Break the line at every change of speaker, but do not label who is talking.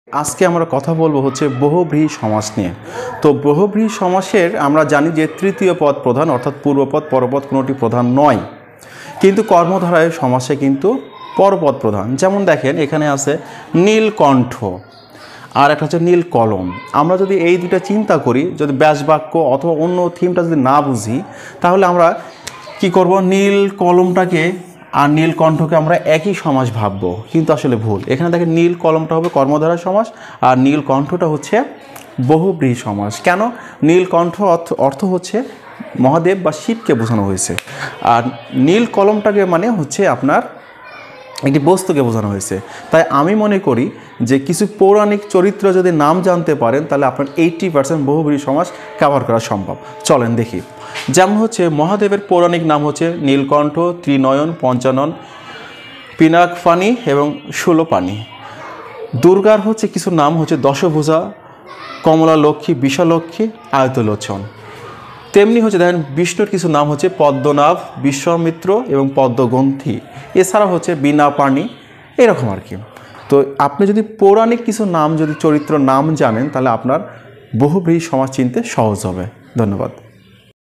আজকে আমরা কথা বলবো হচ্ছে বহুব্রীহি সমাস নিয়ে। তো বহুব্রীহি সমাসের আমরা জানি যে তৃতীয় পদ প্রধান, অর্থাৎ পূর্বপদ পরপদ কোনোটি প্রধান নয়, কিন্তু কর্মধারায় সমাসে কিন্তু পরপদ প্রধান। যেমন দেখেন এখানে আছে নীলকণ্ঠ আর একটা হচ্ছে নীল কলম। আমরা যদি এই দুটা চিন্তা করি, যদি ব্যাসবাক্য অথবা অন্য থিমটা যদি না বুঝি, তাহলে আমরা কি করব, নীল কলমটাকে আর নীলকণ্ঠকে আমরা একই সমাস ভাববো, কিন্তু আসলে ভুল। এখানে দেখেন নীল কলমটা হবে কর্মধারয় সমাস আর নীলকণ্ঠটা হচ্ছে বহুব্রীহি সমাস। কেন? নীলকণ্ঠ অর্থ হচ্ছে মহাদেব বা শিবকে বোঝানো হয়েছে, আর নীল কলমটাকে মানে হচ্ছে আপনার একটি বস্তুকে বোঝানো হয়েছে। তাই আমি মনে করি যে কিছু পৌরাণিক চরিত্র যদি নাম জানতে পারেন, তাহলে আপনার 80% বহুব্রীহি সমাস কভার করা সম্ভব। চলেন দেখি। যেমন হচ্ছে মহাদেবের পৌরাণিক নাম হচ্ছে নীলকণ্ঠ, ত্রিনয়ন, পঞ্চানন, পিনাকপাণি এবং শূলপাণি। দুর্গার হচ্ছে কিছু নাম হচ্ছে দশভুজা, কমলা লক্ষ্মী, বিশালক্ষ্মী, আয়তলোচন। তেমনি হচ্ছে দেখেন বিষ্ণুর কিছু নাম হচ্ছে পদ্মনাভ, বিশ্বামিত্র এবং পদ্মগ্রন্থি। এছাড়া হচ্ছে বীণাপাণি, এরকম আর কি। তো আপনি যদি পৌরাণিক কিছু নাম, যদি চরিত্র নাম জানেন, তাহলে আপনার বহুব্রীহি সমাস চিনতে সহজ হবে। ধন্যবাদ।